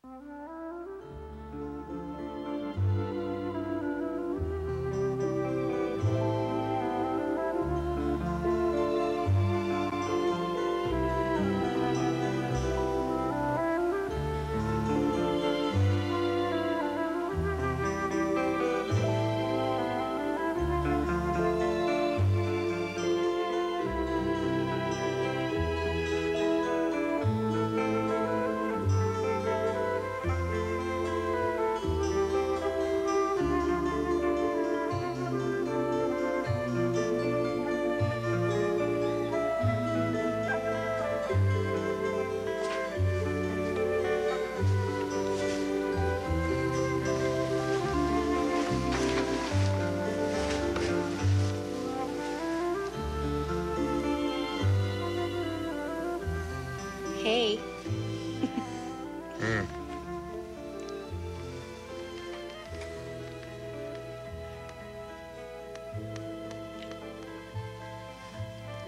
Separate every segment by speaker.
Speaker 1: Hey.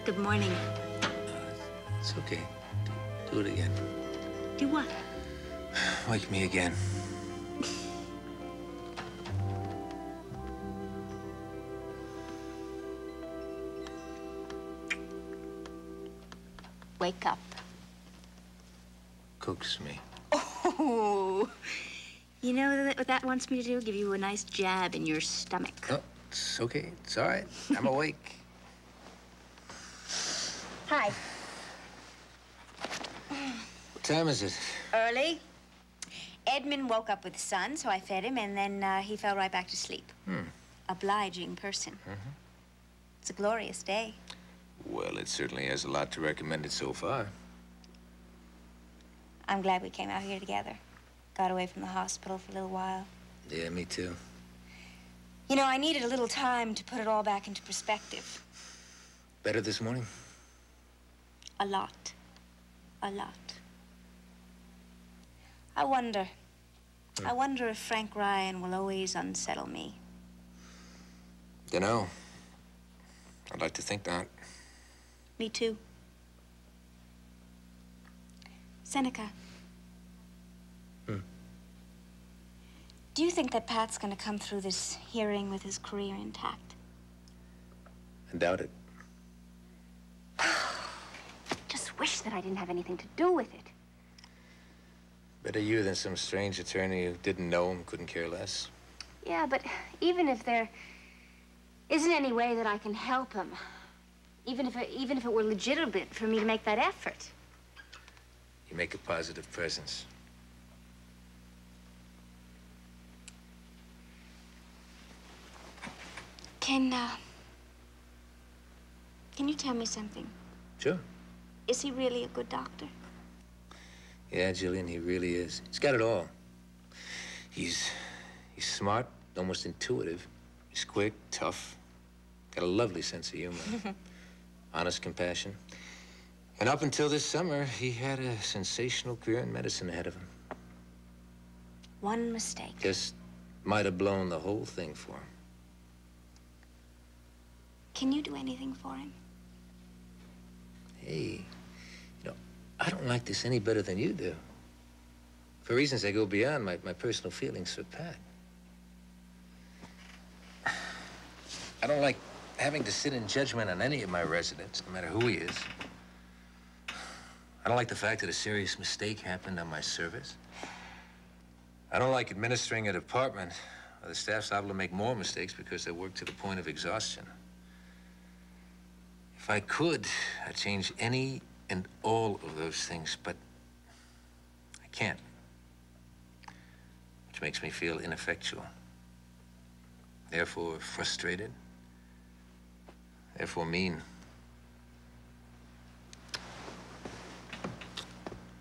Speaker 1: Good morning.
Speaker 2: It's okay. Do it again.
Speaker 1: Do what?
Speaker 2: Wake me again.
Speaker 1: Wake up.
Speaker 2: Coax me.
Speaker 1: Oh. You know what that wants me to do? Give you a nice jab in your stomach.
Speaker 2: Oh, it's okay. It's all right. I'm awake.
Speaker 1: Hi.
Speaker 2: What time is it?
Speaker 1: Early. Edmund woke up with the sun, so I fed him, and then he fell right back to sleep. Obliging person. It's a glorious day.
Speaker 2: Well, it certainly has a lot to recommend it so far.
Speaker 1: I'm glad we came out here together. Got away from the hospital for a little while.
Speaker 2: Yeah, me too.
Speaker 1: You know, I needed a little time to put it all back into perspective.
Speaker 2: Better this morning?
Speaker 1: A lot. A lot. I wonder if Frank Ryan will always unsettle me.
Speaker 2: Dunno. I'd like to think not.
Speaker 1: Me too. Seneca. Do you think that Pat's gonna come through this hearing with his career intact?
Speaker 2: I doubt it.
Speaker 1: Just wish that I didn't have anything to do with it.
Speaker 2: Better you than some strange attorney who didn't know him, couldn't care less.
Speaker 1: Yeah, but even if there isn't any way that I can help him, even if it were legitimate for me to make that effort.
Speaker 2: You make a positive presence.
Speaker 1: Can you tell me something?
Speaker 2: Sure.
Speaker 1: Is he really a good doctor?
Speaker 2: Yeah, Jillian, he really is. He's got it all. He's smart, almost intuitive. He's quick, tough, got a lovely sense of humor. Honest compassion. And up until this summer, he had a sensational career in medicine ahead of him.
Speaker 1: One mistake.
Speaker 2: Just might have blown the whole thing for him.
Speaker 1: Can you do anything for him?
Speaker 2: Hey, you know, I don't like this any better than you do. For reasons that go beyond my personal feelings for Pat. I don't like having to sit in judgment on any of my residents, no matter who he is. I don't like the fact that a serious mistake happened on my service. I don't like administering a department where the staff's liable to make more mistakes because they work to the point of exhaustion. If I could, I'd change any and all of those things, but I can't. Which makes me feel ineffectual. Therefore frustrated. Therefore mean.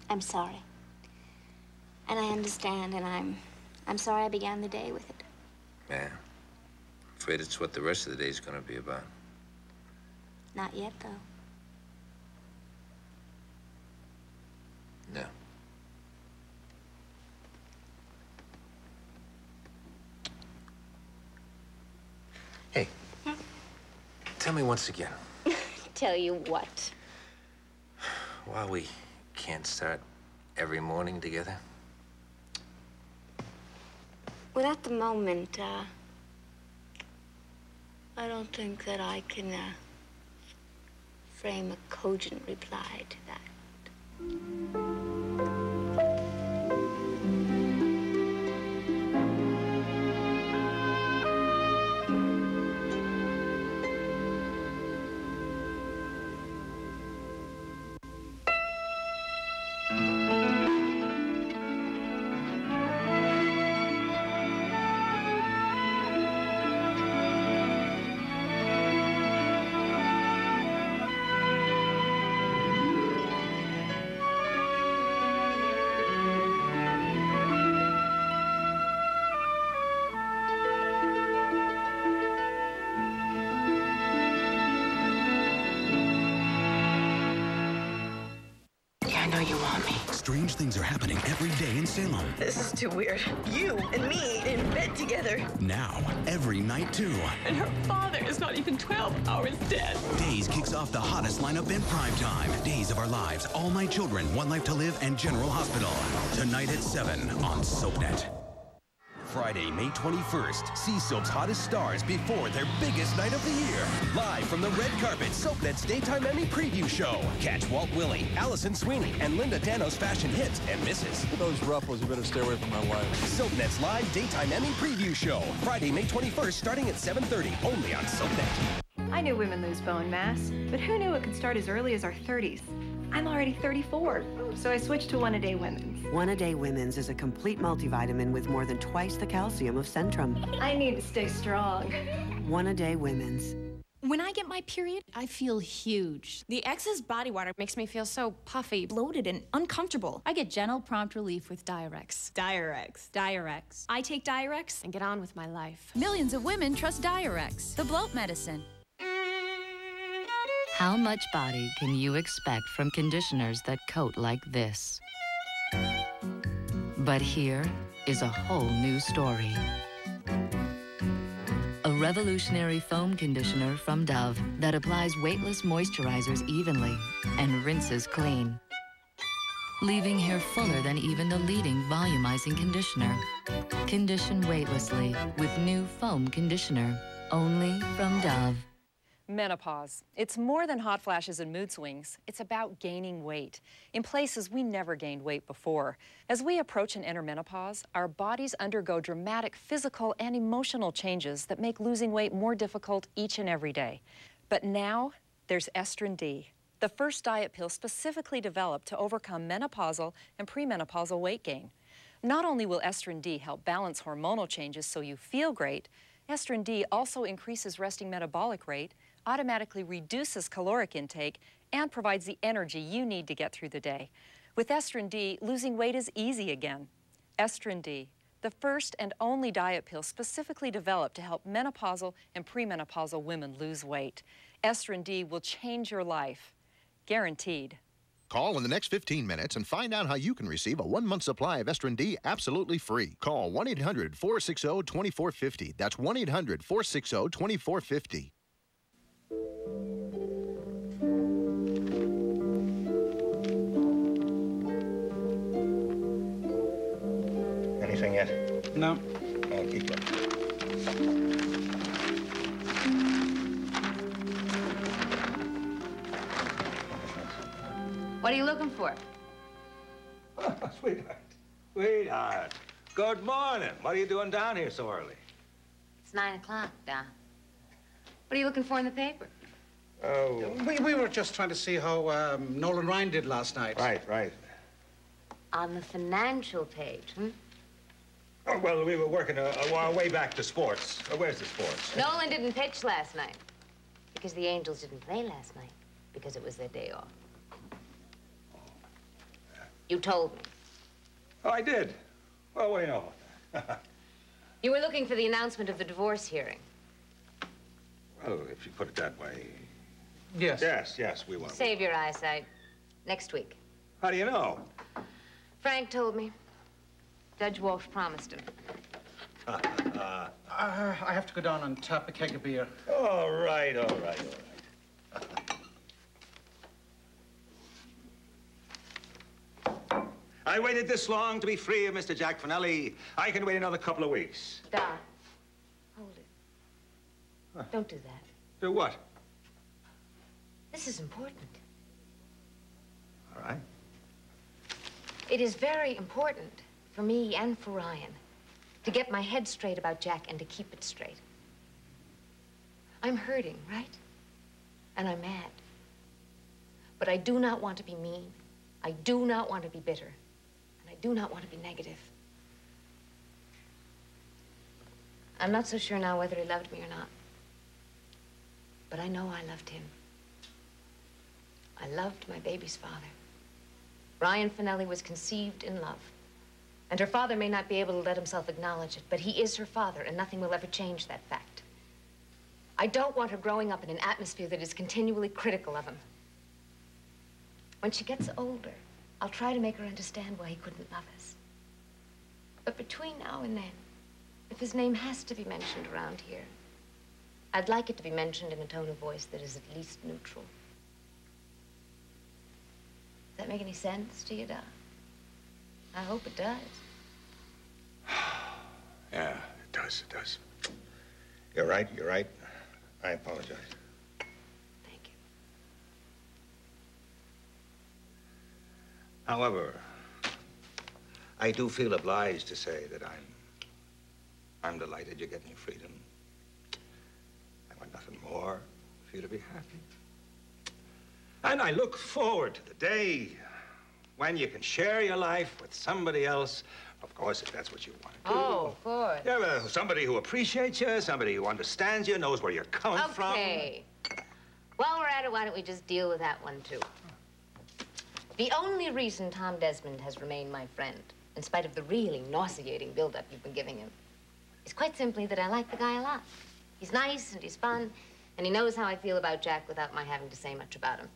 Speaker 1: I'm sorry. And I understand, and I'm sorry I began the day with it.
Speaker 2: Yeah. Afraid it's what the rest of the day's gonna be about.
Speaker 1: Not yet, though.
Speaker 2: No. Hey. Tell me once again.
Speaker 1: Tell you what?
Speaker 2: Why we can't start every morning together?
Speaker 1: Well, at the moment, I don't think that I can, frame a cogent reply to that.
Speaker 3: I know you want me.
Speaker 4: Strange things are happening every day in Salem.
Speaker 3: This is too weird. You and me in bed together.
Speaker 4: Now, every night too.
Speaker 3: And her father is not even 12 hours dead.
Speaker 4: Days kicks off the hottest lineup in primetime. Days of Our Lives, All My Children, One Life to Live, and General Hospital. Tonight at 7 on SoapNet.
Speaker 5: Friday, May 21st, see Soap's hottest stars before their biggest night of the year. Live from the red carpet, SoapNet's Daytime Emmy Preview Show. Catch Walt Willey, Allison Sweeney, and Linda Dano's fashion hits and misses.
Speaker 6: For those ruffles, you better stay away from my wife.
Speaker 5: SoapNet's live Daytime Emmy Preview Show. Friday, May 21st, starting at 7:30, only on SoapNet.
Speaker 7: I knew women lose bone mass, but who knew it could start as early as our 30s? I'm already 34, so I switched to One-A-Day Women's.
Speaker 8: One-A-Day Women's is a complete multivitamin with more than twice the calcium of Centrum.
Speaker 7: I need to stay strong.
Speaker 8: One-A-Day Women's.
Speaker 9: When I get my period, I feel huge. The X's body water makes me feel so puffy, bloated, and uncomfortable. I get gentle, prompt relief with Diurex. Diurex. I take Diurex and get on with my life.
Speaker 10: Millions of women trust Diurex, the bloat medicine.
Speaker 11: How much body can you expect from conditioners that coat like this? But here is a whole new story. A revolutionary foam conditioner from Dove that applies weightless moisturizers evenly and rinses clean, leaving hair fuller than even the leading volumizing conditioner. Condition weightlessly with new foam conditioner, only from Dove.
Speaker 12: Menopause. It's more than hot flashes and mood swings. It's about gaining weight in places we never gained weight before. As we approach and enter menopause, our bodies undergo dramatic physical and emotional changes that make losing weight more difficult each and every day. But now, there's Estrin D, the first diet pill specifically developed to overcome menopausal and premenopausal weight gain. Not only will Estrin D help balance hormonal changes so you feel great, Estrin D also increases resting metabolic rate, automatically reduces caloric intake, and provides the energy you need to get through the day. With Estrin D, losing weight is easy again. Estrin D, the first and only diet pill specifically developed to help menopausal and premenopausal women lose weight. Estrin D will change your life. Guaranteed.
Speaker 13: Call in the next 15 minutes and find out how you can receive a 1-month supply of Estrin D absolutely free. Call 1-800-460-2450. That's 1-800-460-2450.
Speaker 2: Anything yet?
Speaker 14: No.
Speaker 2: I'll keep looking.
Speaker 15: What are you looking for?
Speaker 16: Oh, sweetheart. Sweetheart. Good morning. What are you doing down here so early?
Speaker 15: It's 9 o'clock, Don. What are you looking for in the paper?
Speaker 16: Oh.
Speaker 14: We were just trying to see how Nolan Ryan did last night.
Speaker 16: Right.
Speaker 15: On the financial page,
Speaker 16: Oh, well, we were working our way back to sports. Where's the sports?
Speaker 15: Nolan didn't pitch last night because the Angels didn't play last night because it was their day off. You told me.
Speaker 16: Oh, I did. Well, what do you know about that?
Speaker 15: You were looking for the announcement of the divorce hearing.
Speaker 16: Well, if you put it that way.
Speaker 14: Yes.
Speaker 16: Yes, we will.
Speaker 15: Save your eyesight. Next week.
Speaker 16: How do you know?
Speaker 15: Frank told me. Judge Walsh promised him.
Speaker 14: I have to go down and tap a keg of beer.
Speaker 16: All right. I waited this long to be free of Mr. Jack Finelli. I can wait another couple of weeks.
Speaker 15: Doc, hold it. Huh? Don't do that.
Speaker 16: Do what?
Speaker 15: This is important.
Speaker 16: All right.
Speaker 15: It is very important for me and for Ryan to get my head straight about Jack and to keep it straight. I'm hurting, right? And I'm mad. But I do not want to be mean. I do not want to be bitter. And I do not want to be negative. I'm not so sure now whether he loved me or not. But I know I loved him. I loved my baby's father. Ryan Finelli was conceived in love. And her father may not be able to let himself acknowledge it, but he is her father, and nothing will ever change that fact. I don't want her growing up in an atmosphere that is continually critical of him. When she gets older, I'll try to make her understand why he couldn't love us. But between now and then, if his name has to be mentioned around here, I'd like it to be mentioned in a tone of voice that is at least neutral. Does that make any sense to you, Doc? I hope it does.
Speaker 16: Yeah, it does, it does. You're right, you're right. I apologize.
Speaker 15: Thank you.
Speaker 16: However, I do feel obliged to say that I'm delighted you're getting your freedom. I want nothing more for you to be happy. And I look forward to the day when you can share your life with somebody else, of course, if that's what you want to do.
Speaker 15: Oh, of course.
Speaker 16: Yeah, well, somebody who appreciates you, somebody who understands you, knows where you're coming from.
Speaker 15: Okay. While we're at it, why don't we just deal with that one, too? The only reason Tom Desmond has remained my friend, in spite of the really nauseating build-up you've been giving him, is quite simply that I like the guy a lot. He's nice and he's fun, and he knows how I feel about Jack without my having to say much about him.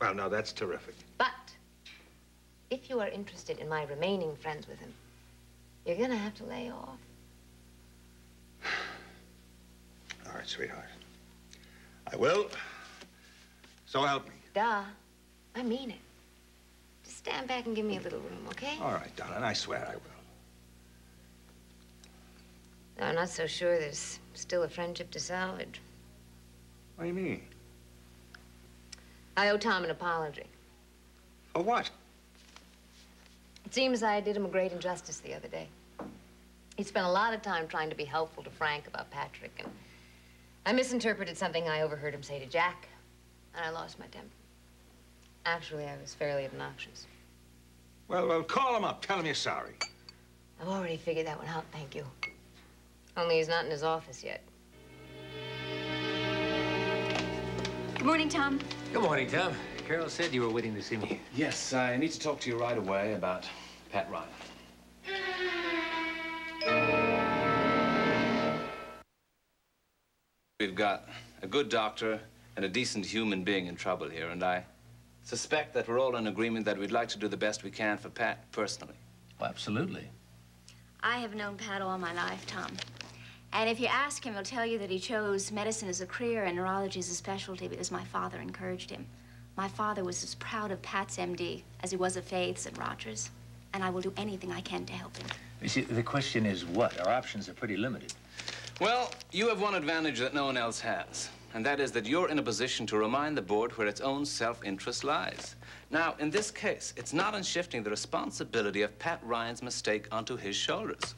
Speaker 16: Well, now, that's terrific.
Speaker 15: But if you are interested in my remaining friends with him, you're gonna have to lay off.
Speaker 16: All right, sweetheart. I will. So help me.
Speaker 15: Duh. I mean it. Just stand back and give me a little room, okay?
Speaker 16: All right, darling, I swear I will.
Speaker 15: No, I'm not so sure there's still a friendship to salvage.
Speaker 16: What do you mean?
Speaker 15: I owe Tom an apology.
Speaker 16: For what?
Speaker 15: It seems I did him a great injustice the other day. He spent a lot of time trying to be helpful to Frank about Patrick, and I misinterpreted something I overheard him say to Jack, and I lost my temper. Actually, I was fairly obnoxious.
Speaker 16: Well, call him up. Tell him you're sorry.
Speaker 15: I've already figured that one out, thank you. Only he's not in his office yet.
Speaker 1: Good morning, Tom.
Speaker 2: Good morning, Tom. Carol said you were waiting to see me.
Speaker 17: Yes, I need to talk to you right away about Pat Ryan. We've got a good doctor and a decent human being in trouble here, and I suspect that we're all in agreement that we'd like to do the best we can for Pat personally.
Speaker 2: Well, absolutely.
Speaker 1: I have known Pat all my life, Tom. And if you ask him, he'll tell you that he chose medicine as a career and neurology as a specialty because my father encouraged him. My father was as proud of Pat's MD as he was of Faith's and Roger's. And I will do anything I can to help him.
Speaker 2: You see, the question is what? Our options are pretty limited.
Speaker 17: Well, you have one advantage that no one else has, and that is that you're in a position to remind the board where its own self-interest lies. Now, in this case, it's not in shifting the responsibility of Pat Ryan's mistake onto his shoulders.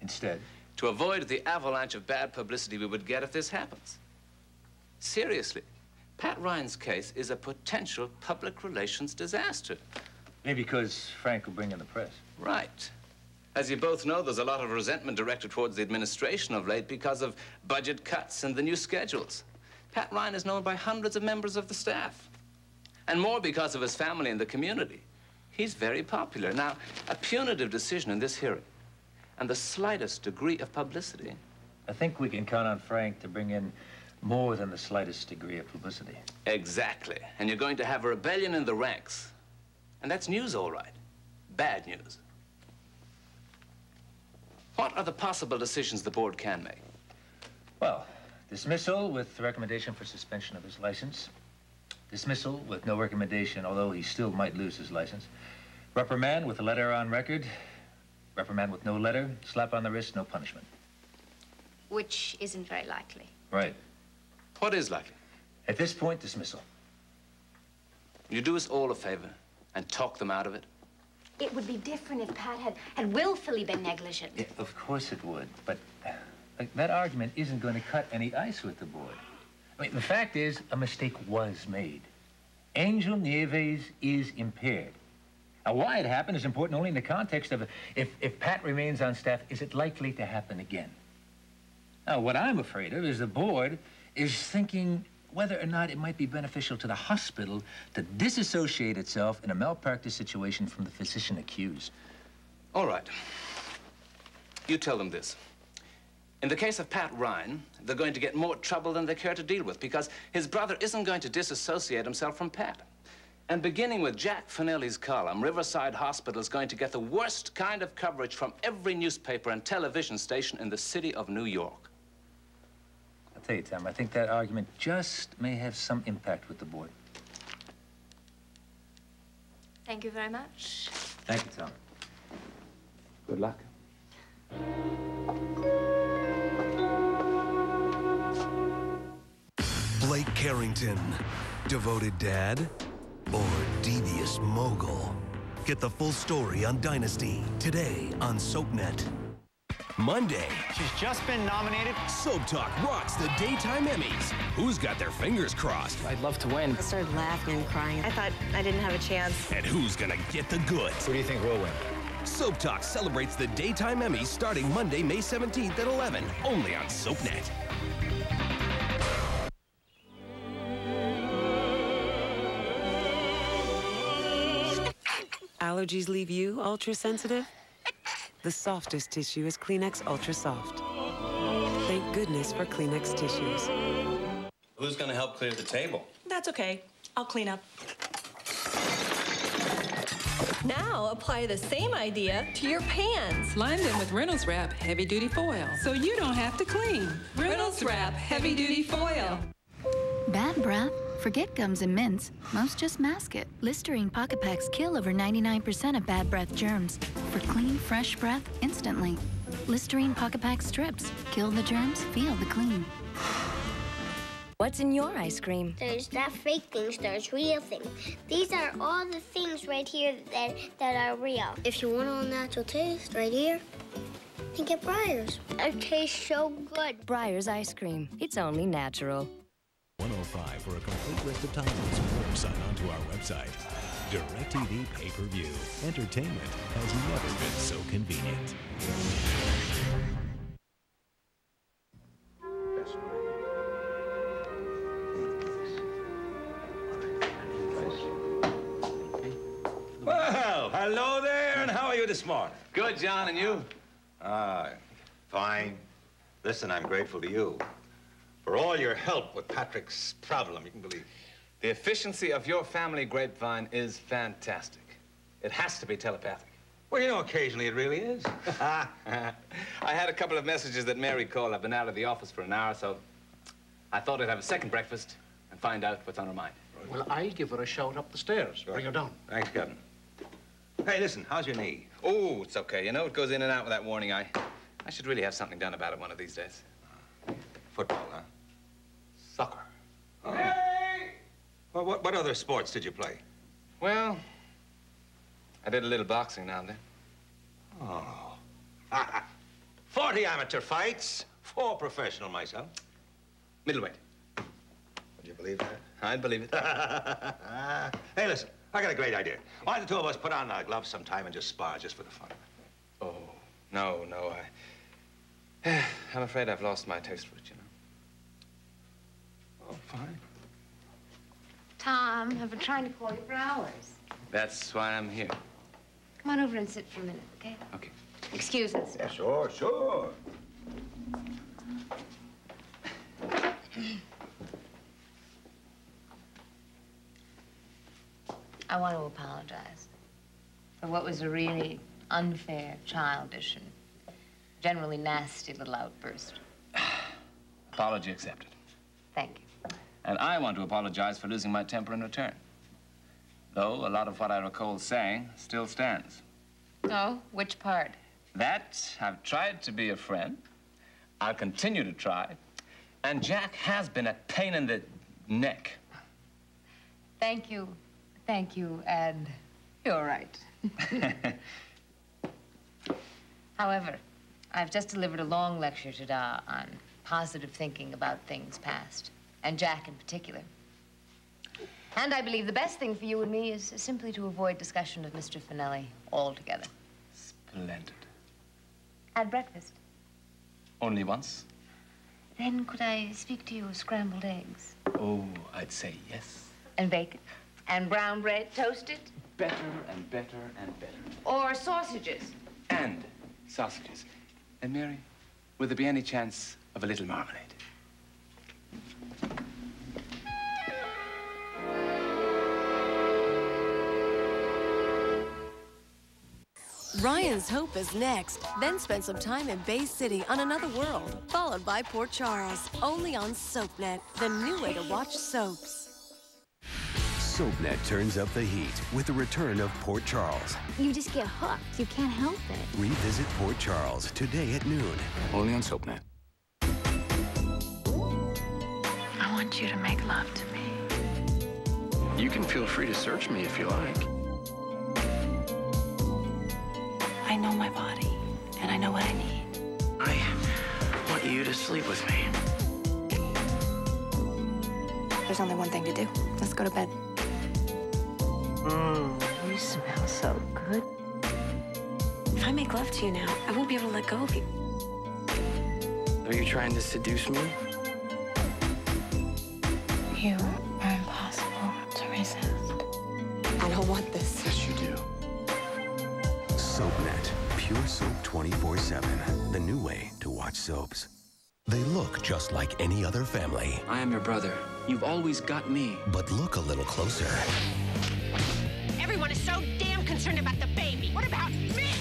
Speaker 2: Instead?
Speaker 17: To avoid the avalanche of bad publicity we would get if this happens. Seriously, Pat Ryan's case is a potential public relations disaster.
Speaker 2: Maybe because Frank will bring in the press.
Speaker 17: Right. As you both know, there's a lot of resentment directed towards the administration of late because of budget cuts and the new schedules. Pat Ryan is known by hundreds of members of the staff. And more because of his family and the community. He's very popular. Now, a punitive decision in this hearing and the slightest degree of publicity.
Speaker 2: I think we can count on Frank to bring in more than the slightest degree of publicity.
Speaker 17: Exactly. And you're going to have a rebellion in the ranks. And that's news, all right. Bad news. What are the possible decisions the board can make?
Speaker 2: Well, dismissal with recommendation for suspension of his license. Dismissal with no recommendation, although he still might lose his license. Reprimand with a letter on record. Reprimand with no letter. Slap on the wrist, no punishment.
Speaker 1: Which isn't very likely.
Speaker 2: Right.
Speaker 17: What is likely?
Speaker 2: At this point, dismissal.
Speaker 17: You do us all a favor and talk them out of it.
Speaker 1: It would be different if Pat had willfully been negligent.
Speaker 2: Yeah, of course it would, but that argument isn't going to cut any ice with the board. I mean, the fact is, a mistake was made. Angel Nieves is impaired. Now, why it happened is important only in the context of if Pat remains on staff, is it likely to happen again? Now, what I'm afraid of is the board is thinking whether or not it might be beneficial to the hospital to disassociate itself in a malpractice situation from the physician accused.
Speaker 17: All right. You tell them this. In the case of Pat Ryan, they're going to get more trouble than they care to deal with because his brother isn't going to disassociate himself from Pat. And beginning with Jack Finelli's column, Riverside Hospital is going to get the worst kind of coverage from every newspaper and television station in the city of New York.
Speaker 2: I'll tell you, Tom, I think that argument just may have some impact with the board.
Speaker 1: Thank you very much.
Speaker 2: Thank you, Tom. Good luck.
Speaker 5: Blake Carrington, devoted dad or devious mogul? Get the full story on Dynasty today on SoapNet. Monday.
Speaker 18: She's just been nominated.
Speaker 5: Soap Talk rocks the daytime Emmys. Who's got their fingers crossed?
Speaker 18: I'd love to win.
Speaker 3: I started laughing and crying. I thought I didn't have a chance.
Speaker 5: And who's gonna get the goods?
Speaker 18: Who do you think will win?
Speaker 5: Soap Talk celebrates the daytime Emmys starting Monday, May 17th at 11, only on SoapNet.
Speaker 8: Allergies leave you ultra-sensitive? The softest tissue is Kleenex Ultra Soft. Thank goodness for Kleenex tissues.
Speaker 19: Who's gonna help clear the table?
Speaker 3: That's okay. I'll clean up.
Speaker 20: Now apply the same idea to your pans.
Speaker 21: Line them with Reynolds Wrap Heavy Duty Foil so you don't have to clean. Reynolds Wrap Heavy Duty Foil.
Speaker 10: Bad breath? Forget gums and mints. Most just mask it. Listerine Pocket Packs kill over 99% of bad breath germs. For clean, fresh breath instantly. Listerine Pocket Pack strips. Kill the germs, feel the clean.
Speaker 22: What's in your ice cream?
Speaker 23: There's not fake things, there's real things. These are all the things right here that are real. If you want a natural taste right here, then get Breyers. It tastes so good.
Speaker 22: Breyers ice cream. It's only natural.
Speaker 24: 105 for a complete list of times. Or sign on to our website. DirecTV Pay-Per-View. Entertainment has never been so convenient.
Speaker 16: Well, hello there, and how are you this morning?
Speaker 17: Good, John, and you?
Speaker 16: Fine. Listen, I'm grateful to you for all your help with Patrick's problem, you can believe.
Speaker 17: The efficiency of your family grapevine is fantastic. It has to be telepathic.
Speaker 16: Well, you know, occasionally it really is.
Speaker 17: I had a couple of messages that Mary called. I've been out of the office for an hour, so I thought I'd have a second breakfast and find out what's on her mind.
Speaker 14: Well, I'll give her a shout up the stairs. Bring her down.
Speaker 16: Thanks, Captain. Hey, listen, how's your knee?
Speaker 17: Oh, it's okay. You know, it goes in and out with that warning eye. I should really have something done about it one of these days.
Speaker 16: Football, huh?
Speaker 17: Soccer.
Speaker 16: Oh. Hey! Well, what other sports did you play?
Speaker 17: Well, I did a little boxing now and then.
Speaker 16: Oh. 40 amateur fights, 4 professional myself.
Speaker 17: Middleweight.
Speaker 16: Would you believe that?
Speaker 17: I'd believe it.
Speaker 16: Hey, listen, I got a great idea. Why don't the two of us put on our gloves sometime and just spar, just for the fun of it?
Speaker 17: Oh, no, I'm afraid I've lost my taste for it, you know.
Speaker 16: Oh, fine.
Speaker 1: Tom, I've been trying to call you for hours.
Speaker 17: That's why I'm here.
Speaker 1: Come on over and sit for a minute, okay?
Speaker 17: Okay.
Speaker 1: Excuse us.
Speaker 16: Yeah, sure, sure.
Speaker 15: I want to apologize for what was a really unfair, childish, and generally nasty little outburst.
Speaker 17: Apology accepted.
Speaker 15: Thank you.
Speaker 17: And I want to apologize for losing my temper in return. Though a lot of what I recall saying still stands.
Speaker 15: Oh, which part?
Speaker 17: That I've tried to be a friend. I'll continue to try. And Jack has been a pain in the neck.
Speaker 15: Thank you, and you're right. However, I've just delivered a long lecture to Da on positive thinking about things past, and Jack in particular. And I believe the best thing for you and me is simply to avoid discussion of Mr. Finelli altogether.
Speaker 17: Splendid.
Speaker 15: At breakfast.
Speaker 17: Only once?
Speaker 15: Then could I speak to you of scrambled eggs?
Speaker 17: Oh, I'd say yes.
Speaker 15: And bacon? And brown bread, toasted?
Speaker 17: Better and better and better.
Speaker 15: Or sausages?
Speaker 17: And sausages. And Mary, would there be any chance of a little marmalade?
Speaker 4: Ryan's Hope is next. Then spend some time in Bay City on Another World, followed by Port Charles, only on SoapNet, the new way to watch soaps.
Speaker 5: SoapNet turns up the heat with the return of Port Charles.
Speaker 1: You just get hooked. You can't help it.
Speaker 5: Revisit Port Charles today at noon.
Speaker 2: Only on SoapNet.
Speaker 10: I want you to make love to me.
Speaker 2: You can feel free to search me if you like.
Speaker 10: I know my body, and I know what I need.
Speaker 2: I want you to sleep with me.
Speaker 10: There's only one thing to do. Let's go to bed.
Speaker 15: You smell so good.
Speaker 10: If I make love to you now, I won't be able to let go of you.
Speaker 2: Are you trying to seduce me?
Speaker 10: You are impossible to resist. I don't want this.
Speaker 2: Yes, you do.
Speaker 5: SoapNet, pure soap 24/7. The new way to watch soaps. They look just like any other family.
Speaker 2: I am your brother. You've always got me.
Speaker 5: But look a little closer.
Speaker 6: Everyone is so damn concerned about the baby. What about me?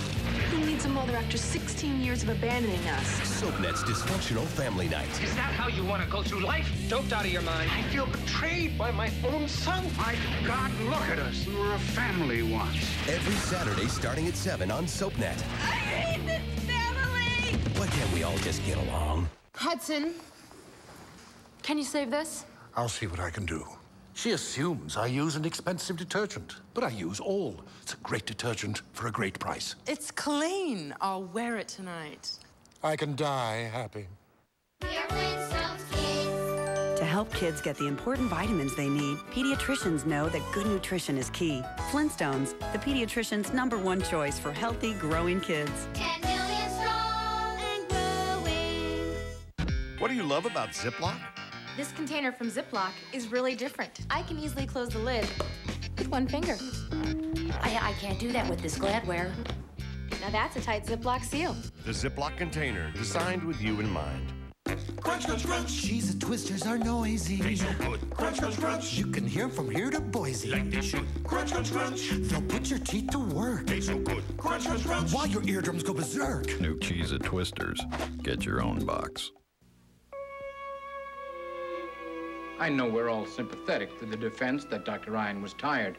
Speaker 4: Who needs a mother after 16 years of abandoning us?
Speaker 5: SoapNet's dysfunctional family night.
Speaker 6: Is that how you want to go through life? Doped out of your mind. I feel betrayed by my own son. My God, look at us. We were a family once.
Speaker 5: Every Saturday starting at 7 on SoapNet.
Speaker 6: I hate this family!
Speaker 5: Why can't we all just get along?
Speaker 4: Hudson, can you save this?
Speaker 7: I'll see what I can do. She assumes I use an expensive detergent, but I use all. It's a great detergent for a great price.
Speaker 4: It's clean. I'll wear it tonight.
Speaker 7: I can die happy.
Speaker 9: To help kids get the important vitamins they need, pediatricians know that good nutrition is key. Flintstones, the pediatrician's #1 choice for healthy, growing kids.
Speaker 23: 10 million strong and growing.
Speaker 25: What do you love about Ziploc?
Speaker 26: This container from Ziploc is really different. I can easily close the lid with one finger.
Speaker 22: I can't do that with this Gladware.
Speaker 26: Now that's a tight Ziploc seal.
Speaker 25: The Ziploc container, designed with you in mind.
Speaker 27: Crunch, crunch, crunch. Cheese and twisters are noisy. They so good. Crunch, crunch, crunch. You can hear them from here to Boise. Like they should. Crunch, crunch, crunch. They'll put your teeth to work. They so good. Crunch, crunch, crunch. While your eardrums go berserk.
Speaker 28: New cheese and twisters. Get your own box.
Speaker 29: I know we're all sympathetic to the defense that Dr. Ryan was tired.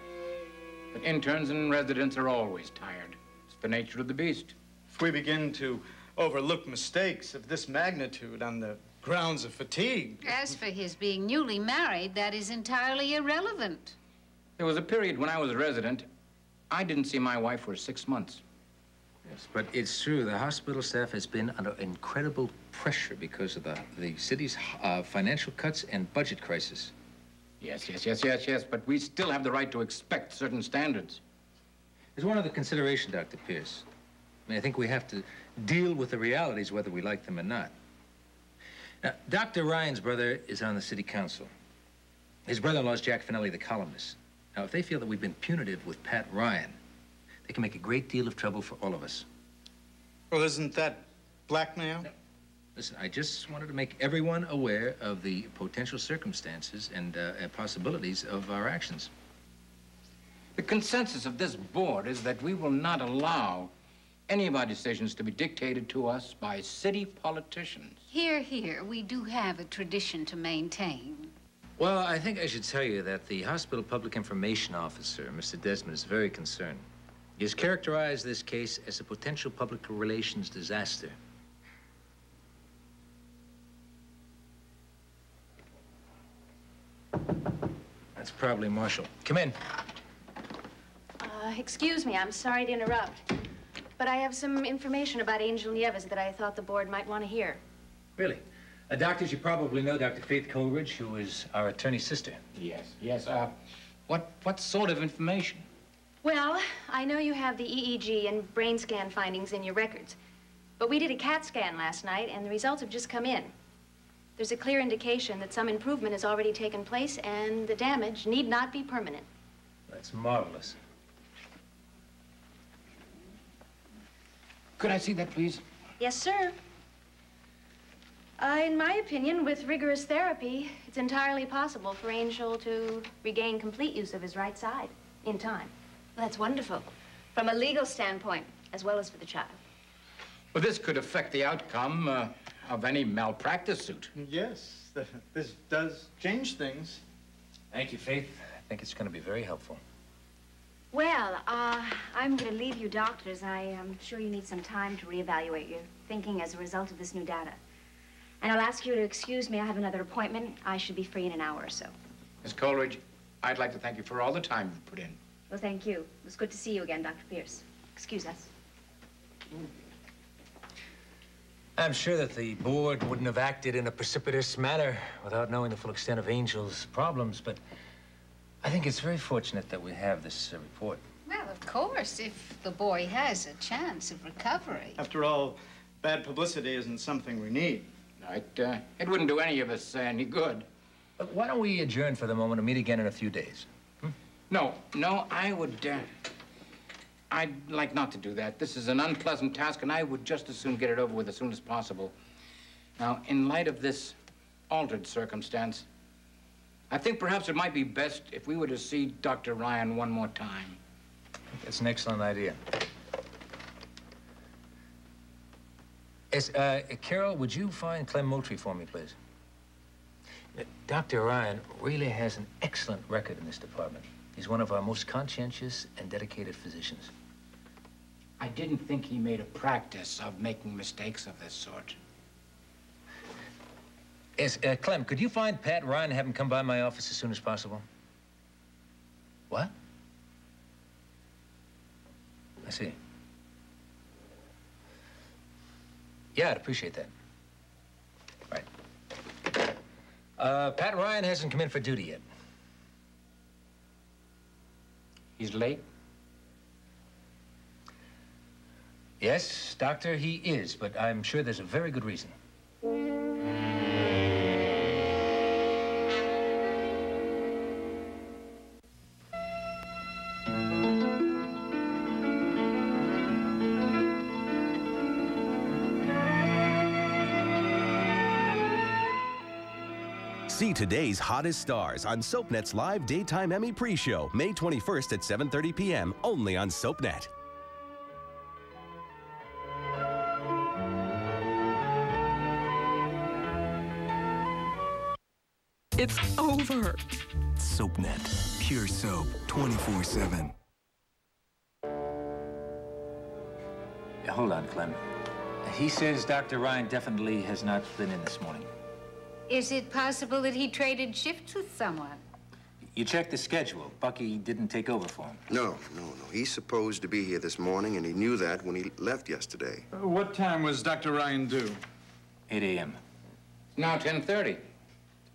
Speaker 29: But interns and residents are always tired. It's the nature of the beast.
Speaker 14: If we begin to overlook mistakes of this magnitude on the grounds of fatigue...
Speaker 30: As for his being newly married, that is entirely irrelevant.
Speaker 29: There was a period when I was a resident, I didn't see my wife for 6 months.
Speaker 2: Yes, but it's true. The hospital staff has been under incredible pressure because of the city's financial cuts and budget crisis.
Speaker 29: Yes, but we still have the right to expect certain standards.
Speaker 2: There's one other consideration, Dr. Pierce. I mean, I think we have to deal with the realities whether we like them or not. Now, Dr. Ryan's brother is on the city council. His brother-in-law is Jack Finelli, the columnist. Now, if they feel that we've been punitive with Pat Ryan, they can make a great deal of trouble for all of us.
Speaker 14: Well, isn't that blackmail?
Speaker 2: No. Listen, I just wanted to make everyone aware of the potential circumstances and possibilities of our actions.
Speaker 29: The consensus of this board is that we will not allow any of our decisions to be dictated to us by city politicians.
Speaker 30: Here, we do have a tradition to maintain.
Speaker 2: Well, I think I should tell you that the hospital public information officer, Mr. Desmond, is very concerned. He has characterized this case as a potential public relations disaster. That's probably Marshall. Come in.
Speaker 1: Excuse me, I'm sorry to interrupt. But I have some information about Angel Nieves that I thought the board might want to hear.
Speaker 2: Really? Doctors, you probably know Dr. Faith Coleridge, who is our attorney's sister.
Speaker 29: Yes. What sort of information?
Speaker 1: Well, I know you have the EEG and brain scan findings in your records. But we did a CAT scan last night, and the results have just come in. There's a clear indication that some improvement has already taken place, and the damage need not be permanent.
Speaker 2: That's marvelous.
Speaker 29: Could I see that, please?
Speaker 1: Yes, sir. In my opinion, with rigorous therapy, it's entirely possible for Angel to regain complete use of his right side in time. Well, that's wonderful. From a legal standpoint, as well as for the child.
Speaker 29: Well, this could affect the outcome of any malpractice suit.
Speaker 14: Yes, this does change things.
Speaker 2: Thank you, Faith. I think it's going to be very helpful.
Speaker 1: Well, I'm going to leave you doctors. I am sure you need some time to reevaluate your thinking as a result of this new data. And I'll ask you to excuse me. I have another appointment. I should be free in an hour or so.
Speaker 29: Miss Coleridge, I'd like to thank you for all the time you've put in.
Speaker 1: Well, thank you. It was good to see you again, Dr. Pierce. Excuse us.
Speaker 2: I'm sure that the board wouldn't have acted in a precipitous manner without knowing the full extent of Angel's problems, but I think it's very fortunate that we have this report.
Speaker 30: Well, of course, if the boy has a chance of recovery.
Speaker 14: After all, bad publicity isn't something we need.
Speaker 29: It wouldn't do any of us any good.
Speaker 2: Why don't we adjourn for the moment and meet again in a few days?
Speaker 29: No, I'd like not to do that. This is an unpleasant task, and I would just as soon get it over with as soon as possible. Now, in light of this altered circumstance, I think perhaps it might be best if we were to see Dr. Ryan one more time.
Speaker 2: That's an excellent idea. Yes, Carol, would you find Clem Moultrie for me, please? Dr. Ryan really has an excellent record in this department. He's one of our most conscientious and dedicated physicians.
Speaker 29: I didn't think he made a practice of making mistakes of this sort.
Speaker 2: Yes, Clem, could you find Pat Ryan and have him come by my office as soon as possible? What? I see. Yeah, I'd appreciate that. Right. Pat Ryan hasn't come in for duty yet.
Speaker 29: He's late?
Speaker 2: Yes, Doctor, he is, but I'm sure there's a very good reason.
Speaker 5: See today's hottest stars on SoapNet's live daytime Emmy pre-show, May 21st at 7:30 p.m. only on SoapNet.
Speaker 3: It's over. SoapNet. Pure soap 24/7.
Speaker 2: Hold on, Clem. He says Dr. Ryan definitely has not been in this morning.
Speaker 30: Is it possible that he traded shifts with someone?
Speaker 2: You checked the schedule. Bucky didn't take over for him.
Speaker 8: No. He's supposed to be here this morning, and he knew that when he left yesterday.
Speaker 14: What time was Dr. Ryan due?
Speaker 2: 8 a.m.
Speaker 29: Now 10:30.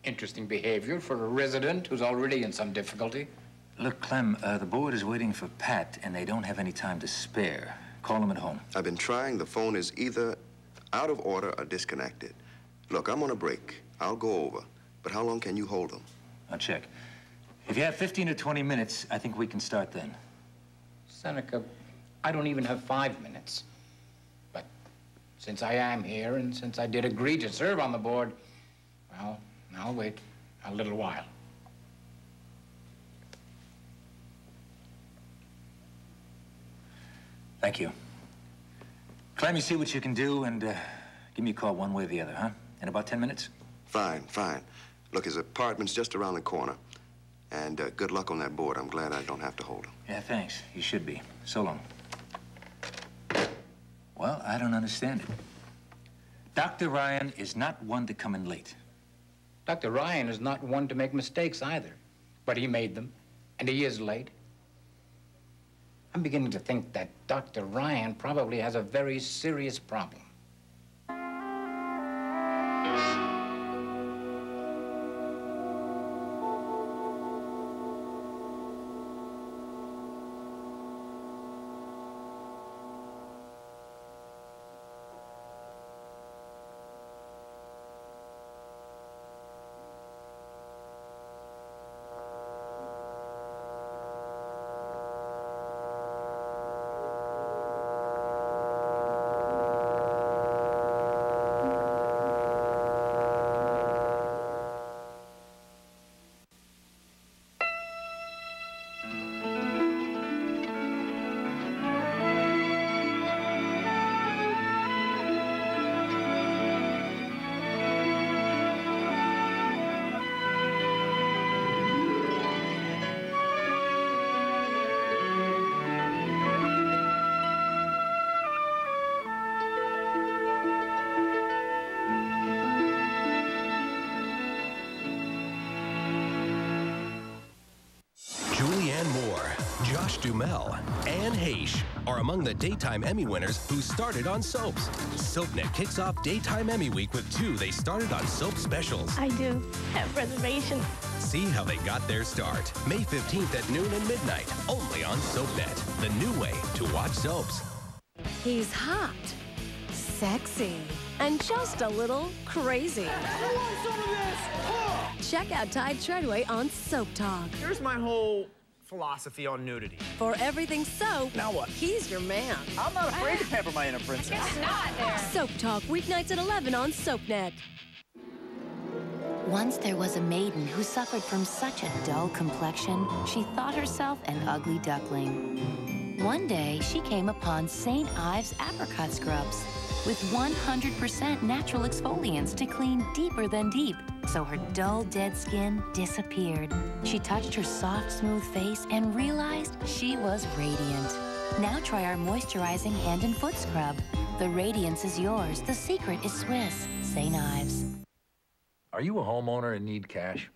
Speaker 29: Interesting behavior for a resident who's already in some difficulty.
Speaker 2: Look, Clem, the board is waiting for Pat, and they don't have any time to spare. Call him at home.
Speaker 8: I've been trying. The phone is either out of order or disconnected. Look, I'm on a break. I'll go over. But how long can you hold them?
Speaker 2: I'll check. If you have 15 to 20 minutes, I think we can start then.
Speaker 29: Seneca, I don't even have 5 minutes. But since I am here and since I did agree to serve on the board, well, I'll wait a little while.
Speaker 2: Thank you. Clem, you see what you can do and give me a call one way or the other, huh? In about 10 minutes?
Speaker 8: Fine. Look, his apartment's just around the corner. And good luck on that board. I'm glad I don't have to hold him.
Speaker 2: Yeah, thanks. You should be. So long. Well, I don't understand it. Dr. Ryan is not one to come in late.
Speaker 29: Dr. Ryan is not one to make mistakes either. But he made them, and he is late. I'm beginning to think that Dr. Ryan probably has a very serious problem.
Speaker 5: Dumel and Haish are among the Daytime Emmy winners who started on soaps. SoapNet kicks off Daytime Emmy Week with 2 they started on soap specials.
Speaker 11: I do have reservations.
Speaker 5: See how they got their start. May 15th at noon and midnight, only on SoapNet, the new way to watch soaps.
Speaker 4: He's hot, sexy, and just a little crazy.
Speaker 12: I want some of this!
Speaker 4: Check out Tide Treadway on Soap Talk.
Speaker 12: Here's my whole philosophy on nudity.
Speaker 4: For everything soap,
Speaker 12: now what?
Speaker 4: He's your man.
Speaker 12: I'm not afraid to pamper my inner princess.
Speaker 4: It's not there. Soap Talk, weeknights at 11 on SoapNet.
Speaker 22: Once there was a maiden who suffered from such a dull complexion, she thought herself an ugly duckling. One day, she came upon St. Ives apricot scrubs with 100% natural exfoliants to clean deeper than deep, so her dull, dead skin disappeared. She touched her soft, smooth face and realized she was radiant. Now try our moisturizing hand and foot scrub. The radiance is yours. The secret is Swiss. St. Ives.
Speaker 13: Are you a homeowner and need cash?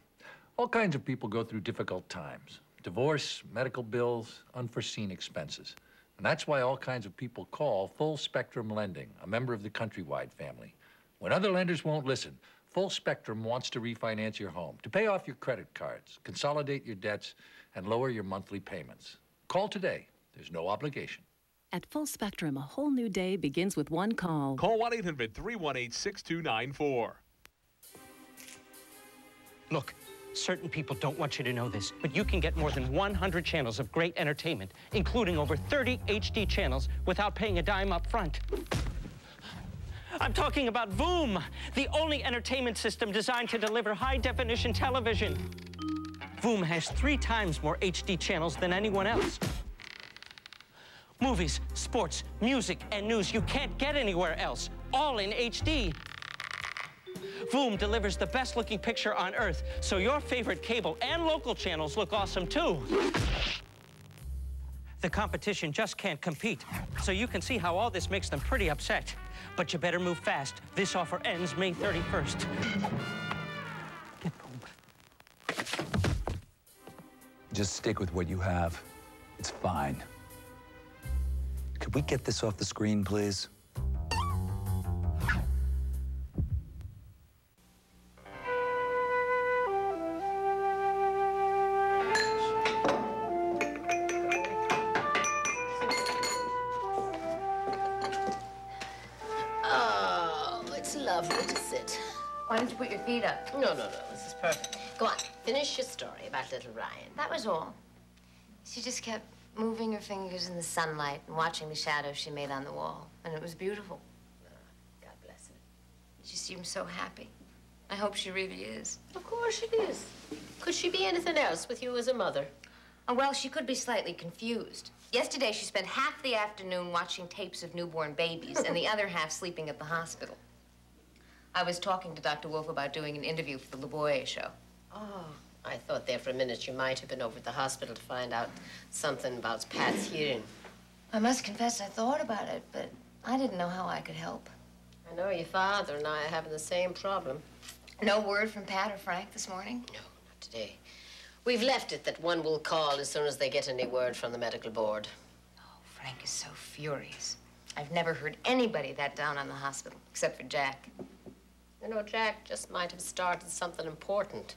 Speaker 13: All kinds of people go through difficult times. Divorce, medical bills, unforeseen expenses. And that's why all kinds of people call Full Spectrum Lending, a member of the Countrywide family. When other lenders won't listen, Full Spectrum wants to refinance your home, to pay off your credit cards, consolidate your debts, and lower your monthly payments. Call today. There's no obligation.
Speaker 16: At Full Spectrum, a whole new day begins with one call.
Speaker 17: Call 1-800-318-6294.
Speaker 18: Look, certain people don't want you to know this, but you can get more than 100 channels of great entertainment, including over 30 HD channels, without paying a dime up front. I'm talking about Voom, the only entertainment system designed to deliver high-definition television. Voom has 3 times more HD channels than anyone else. Movies, sports, music, and news you can't get anywhere else, all in HD. Voom delivers the best-looking picture on Earth, so your favorite cable and local channels look awesome, too. The competition just can't compete, so you can see how all this makes them pretty upset. But you better move fast. This offer ends May 31st.
Speaker 19: Just stick with what you have. It's fine. Could we get this off the screen, please?
Speaker 20: Lovely to sit.
Speaker 22: Why don't you put your feet up?
Speaker 20: No. This is perfect. Go on. Finish your story about little Ryan.
Speaker 15: That was all. She just kept moving her fingers in the sunlight and watching the shadows she made on the wall. And it was beautiful.
Speaker 20: God bless her.
Speaker 15: She seemed so happy. I hope she really is.
Speaker 20: Of course she is. Could she be anything else with you as a mother?
Speaker 15: Oh, well, she could be slightly confused. Yesterday, she spent half the afternoon watching tapes of newborn babies and the other half sleeping at the hospital. I was talking to Dr. Wolf about doing an interview for the LeBoyer show.
Speaker 20: Oh, I thought there for a minute you might have been over at the hospital to find out something about Pat's hearing.
Speaker 15: I must confess I thought about it, but I didn't know how I could help.
Speaker 20: I know your father and I are having the same problem.
Speaker 15: No word from Pat or Frank this morning?
Speaker 20: No, not today. We've left it that one will call as soon as they get any word from the medical board.
Speaker 15: Oh, Frank is so furious. I've never heard anybody that down on the hospital, except for Jack.
Speaker 20: You know, Jack just might have started something important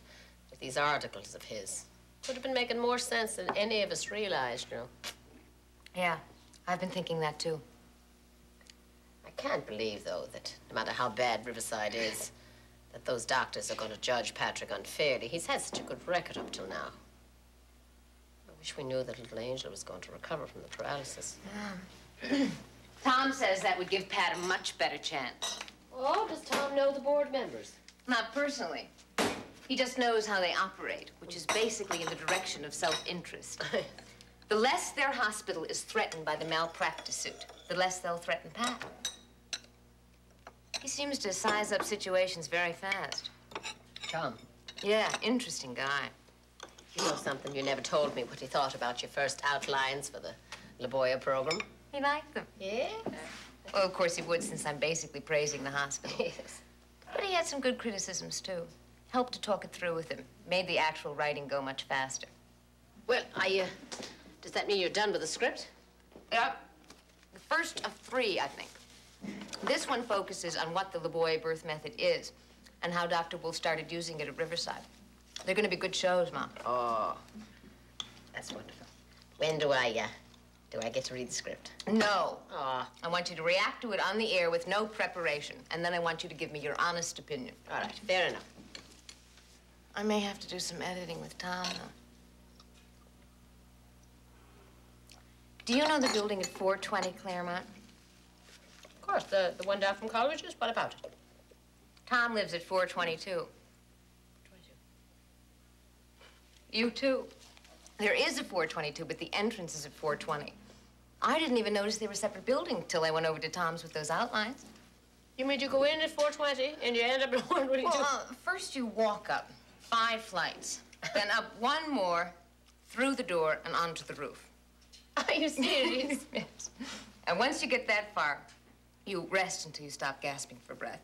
Speaker 20: with these articles of his. Could have been making more sense than any of us realized, you know.
Speaker 15: Yeah, I've been thinking that, too.
Speaker 20: I can't believe, though, that no matter how bad Riverside is, that those doctors are going to judge Patrick unfairly. He's had such a good record up till now. I wish we knew that little Angel was going to recover from the paralysis.
Speaker 15: Yeah. Tom says that would give Pat a much better chance.
Speaker 20: Oh, does Tom know the board members?
Speaker 15: Not personally. He just knows how they operate, which is basically in the direction of self-interest. The less their hospital is threatened by the malpractice suit, the less they'll threaten Pat. He seems to size up situations very fast.
Speaker 20: Tom?
Speaker 15: Yeah, interesting guy.
Speaker 20: You know something? You never told me what he thought about your first outlines for the LeBoyer program.
Speaker 15: He liked them.
Speaker 20: Yeah?
Speaker 15: Well, of course he would, since I'm basically praising the hospital.
Speaker 20: Yes.
Speaker 15: But he had some good criticisms, too. Helped to talk it through with him. Made the actual writing go much faster.
Speaker 20: Well, does that mean you're done with the script?
Speaker 15: Yep. The first of 3, I think. This one focuses on what the LeBoyer birth method is and how Dr. Wolf started using it at Riverside. They're going to be good shows, Mom.
Speaker 20: Oh, that's wonderful. When do I get to read the script?
Speaker 15: No.
Speaker 20: Oh.
Speaker 15: I want you to react to it on the air with no preparation, and then I want you to give me your honest opinion.
Speaker 20: All right, fair enough.
Speaker 15: I may have to do some editing with Tom, though. Do you know the building at 420 Claremont?
Speaker 20: Of course, the one down from Coleridge's. What about it?
Speaker 15: Tom lives at 422. You too. There is a 422, but the entrance is at 420. I didn't even notice they were separate buildings till I went over to Tom's with those outlines.
Speaker 20: You mean you go in at 420 and you end up at 122?
Speaker 15: Well, first you walk up 5 flights, then up 1 more, through the door and onto the roof.
Speaker 20: Are you serious?
Speaker 15: Yes. And once you get that far, you rest until you stop gasping for breath.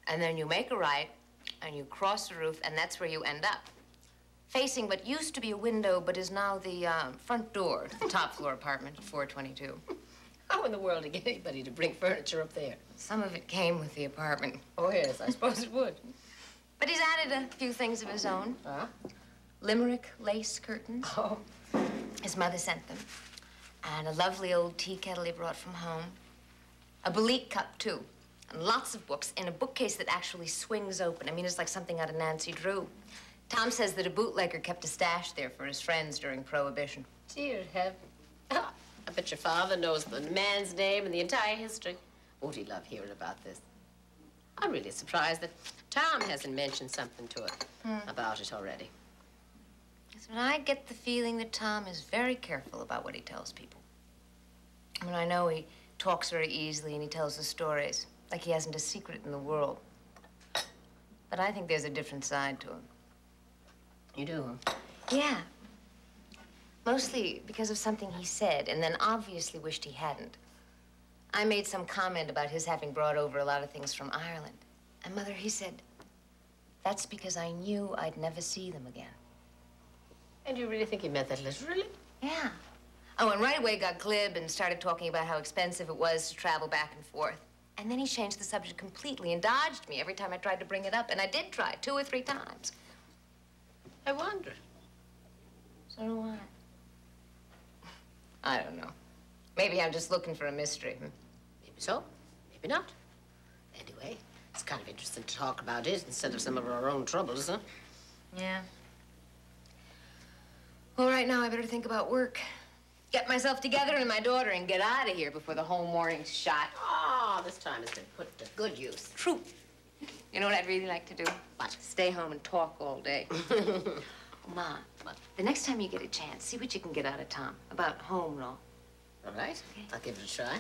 Speaker 15: And then you make a right, and you cross the roof, and that's where you end up. Facing what used to be a window, but is now the front door to the top floor apartment at 422.
Speaker 20: How in the world to get anybody to bring furniture up there?
Speaker 15: Some of it came with the apartment.
Speaker 20: Oh, yes, I suppose it would.
Speaker 15: But he's added a few things of his own.
Speaker 20: Huh?
Speaker 15: Limerick lace curtains.
Speaker 20: Oh.
Speaker 15: His mother sent them. And a lovely old tea kettle he brought from home. A Bellique cup, too. And lots of books in a bookcase that actually swings open. I mean, it's like something out of Nancy Drew. Tom says that a bootlegger kept a stash there for his friends during Prohibition.
Speaker 20: Dear heaven. I bet your father knows the man's name and the entire history. Won't he love hearing about this? I'm really surprised that Tom hasn't mentioned something to it about it already.
Speaker 15: Yes, but I get the feeling that Tom is very careful about what he tells people. I mean, I know he talks very easily and he tells the stories like he hasn't a secret in the world. But I think there's a different side to him.
Speaker 20: You do, huh?
Speaker 15: Yeah. Mostly because of something he said and then obviously wished he hadn't. I made some comment about his having brought over a lot of things from Ireland. And Mother, he said, that's because I knew I'd never see them again.
Speaker 20: And you really think he meant that literally?
Speaker 15: Yeah. Oh, and right away got glib and started talking about how expensive it was to travel back and forth. And then he changed the subject completely and dodged me every time I tried to bring it up. And I did try 2 or 3 times.
Speaker 20: I wonder.
Speaker 15: So do I. I don't know. Maybe I'm just looking for a mystery.
Speaker 20: Maybe so, maybe not. Anyway, it's kind of interesting to talk about it instead of some of our own troubles, huh?
Speaker 15: Yeah. Well, right now I better think about work. Get myself together and my daughter and get out of here before the whole morning's shot.
Speaker 20: Oh, this time has been put to good use.
Speaker 15: True. You know what I'd really like to do?
Speaker 20: What?
Speaker 15: Stay home and talk all day. Ma, the next time you get a chance, see what you can get out of Tom about home and all.
Speaker 20: All right. Okay. I'll give it a try.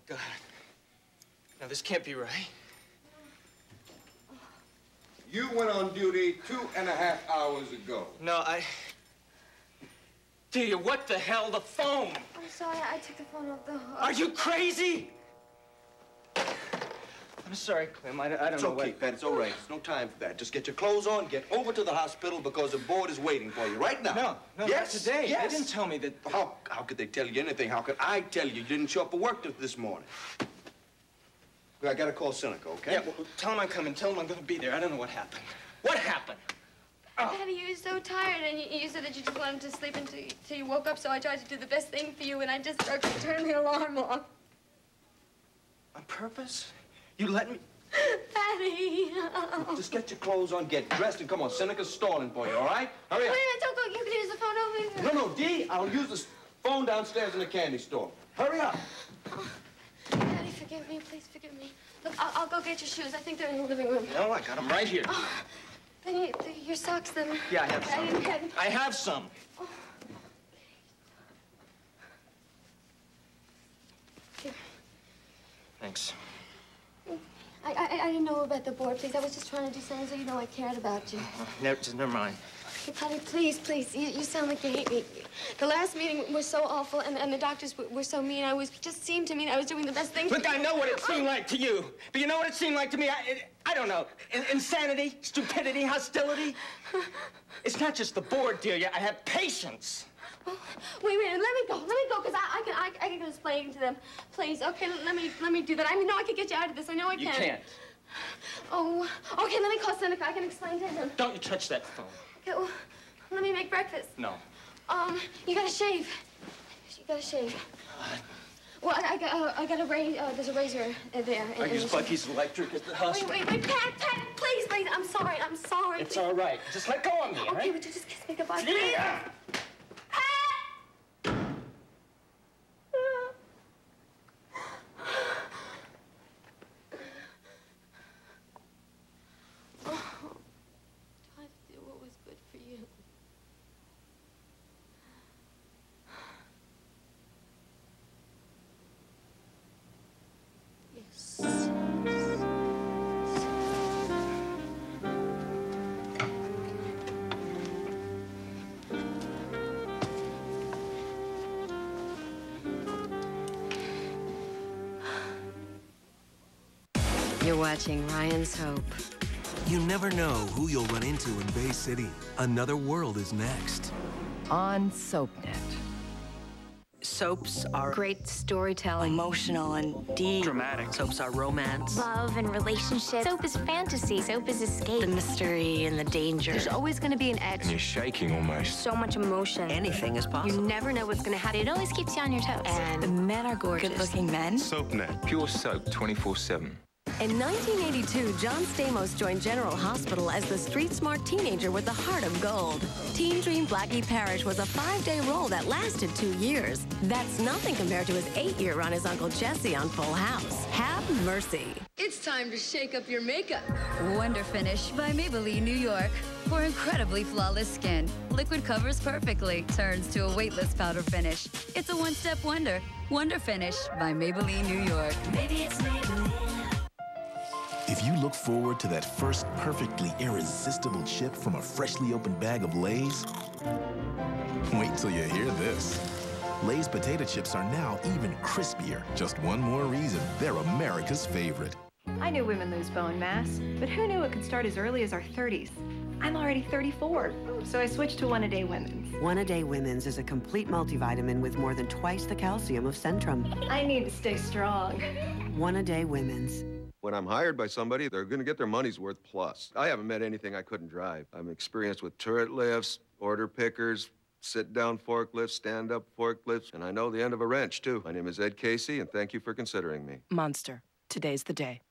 Speaker 12: God. Now, this can't be right.
Speaker 8: You went on duty 2.5 hours ago.
Speaker 12: No, Delia, what the hell? The phone!
Speaker 6: I'm sorry, I took the phone off the hook.
Speaker 12: Are you crazy? I'm sorry, Clem. I don't know
Speaker 8: It's okay, Pat. It's all right. There's no time for that. Just get your clothes on, get over to the hospital because the board is waiting for you right now.
Speaker 12: No,
Speaker 8: yes,
Speaker 12: not today.
Speaker 8: Yes.
Speaker 12: They didn't tell me that.
Speaker 8: How could they tell you anything? How could I tell you? You didn't show up for work this morning. I gotta call Seneca, okay?
Speaker 12: Yeah, well, tell him I'm coming. Tell him I'm gonna be there. I don't know what happened. What happened?
Speaker 6: Daddy, you were so tired, and you said that you just wanted to sleep until you woke up, so I tried to do the best thing for you, and I just started to turn the alarm off.
Speaker 8: On purpose? You let me...
Speaker 6: Daddy!
Speaker 8: Just get your clothes on, get dressed, and come on. Seneca's stalling for you, all right? Hurry up.
Speaker 6: Wait a minute, don't go. You can use the phone over here.
Speaker 8: No, Dee, I'll use the phone downstairs in the candy store. Hurry up.
Speaker 6: Daddy, forgive me. Please forgive me. Look, I'll go get your shoes. I think they're in the living room.
Speaker 12: No, I got them right here.
Speaker 6: Oh, then your socks, then.
Speaker 12: Yeah, I have some. I have some.
Speaker 6: Oh. Here.
Speaker 12: Thanks.
Speaker 6: I didn't know about the board, please. I was just trying to do something so you know I cared about you.
Speaker 12: Never mind.
Speaker 6: Hey, Patty, please. You sound like you hate me. The last meeting was so awful, and the doctors were so mean. It just seemed to me I was doing the best thing.
Speaker 12: Look, I know what it seemed like to you. But you know what it seemed like to me? I don't know. Insanity, stupidity, hostility. It's not just the board, Delia. I have patience.
Speaker 6: Oh, wait, let me go, because I can explain to them. Please, okay, let me do that. I know I can get you out of this. I know I can.
Speaker 12: You can't.
Speaker 6: Oh, okay, let me call Seneca. I can explain to him.
Speaker 12: Don't you touch that phone.
Speaker 6: Okay, well, let me make breakfast.
Speaker 12: No.
Speaker 6: You gotta shave. You gotta shave. Well, I got a razor. There's a razor there.
Speaker 12: I use Bucky's Electric at the hospital.
Speaker 6: Wait, Pat, please. I'm sorry.
Speaker 12: It's all right. Just let go of me, all right?
Speaker 6: Okay, would you just kiss me goodbye?
Speaker 12: Yeah.
Speaker 6: Try to do what was good for you. Yes.
Speaker 4: You're watching Ryan's Hope.
Speaker 3: You never know who you'll run into in Bay City. Another World is next.
Speaker 4: On SoapNet.
Speaker 7: Soaps are
Speaker 22: Great storytelling.
Speaker 7: emotional and deep. Dramatic. Soaps are romance.
Speaker 22: Love and relationships. Soap is fantasy. Soap is escape.
Speaker 7: The mystery and the danger.
Speaker 22: There's always going to be an edge.
Speaker 28: And you're shaking almost.
Speaker 22: So much emotion.
Speaker 7: Anything is possible.
Speaker 22: You never know what's going to happen. It always keeps you on your toes.
Speaker 7: And
Speaker 22: the men are gorgeous.
Speaker 7: good-looking men.
Speaker 28: SoapNet. Pure soap 24/7.
Speaker 4: In 1982, John Stamos joined General Hospital as the street-smart teenager with the heart of gold. Teen Dream Blackie Parrish was a 5-day role that lasted 2 years. That's nothing compared to his 8-year run as Uncle Jesse on Full House. Have mercy.
Speaker 9: It's time to shake up your makeup.
Speaker 10: Wonder Finish by Maybelline, New York. For incredibly flawless skin, liquid covers perfectly, turns to a weightless powder finish. It's a one-step wonder. Wonder Finish by Maybelline, New York.
Speaker 9: Maybe it's Maybelline.
Speaker 17: If you look forward to that first perfectly irresistible chip from a freshly opened bag of Lay's, wait till you hear this. Lay's potato chips are now even crispier. Just one more reason they're America's favorite.
Speaker 21: I knew women lose bone mass, but who knew it could start as early as our 30s? I'm already 34, so I switched to One-A-Day Women's.
Speaker 23: One-A-Day Women's is a complete multivitamin with more than twice the calcium of Centrum.
Speaker 21: I need to stay strong.
Speaker 23: One-A-Day Women's.
Speaker 8: When I'm hired by somebody, they're going to get their money's worth plus. I haven't met anything I couldn't drive. I'm experienced with turret lifts, order pickers, sit-down forklifts, stand-up forklifts, and I know the end of a wrench, too. My name is Ed Casey, and thank you for considering me.
Speaker 24: Monster. Today's the day.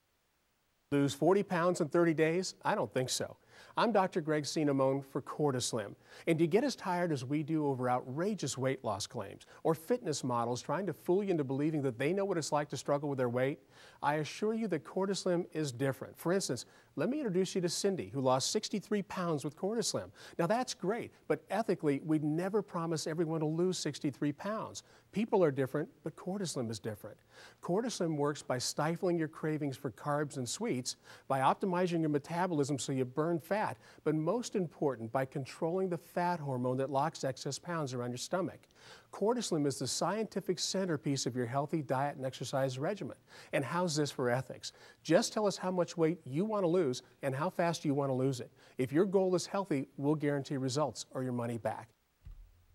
Speaker 25: Lose 40 pounds in 30 days? I don't think so. I'm Dr. Greg Cinnamone for Cortislim. And do you get as tired as we do over outrageous weight loss claims or fitness models trying to fool you into believing that they know what it's like to struggle with their weight? I assure you that Cortislim is different. For instance, let me introduce you to Cindy, who lost 63 pounds with Cortislim. Now that's great, but ethically, we'd never promise everyone to lose 63 pounds. People are different, but Cortislim is different. Cortislim works by stifling your cravings for carbs and sweets, by optimizing your metabolism so you burn fat, but most important, by controlling the fat hormone that locks excess pounds around your stomach. Cortislim is the scientific centerpiece of your healthy diet and exercise regimen. And how's this for ethics? Just tell us how much weight you want to lose and how fast you want to lose it. If your goal is healthy, we'll guarantee results or your money back.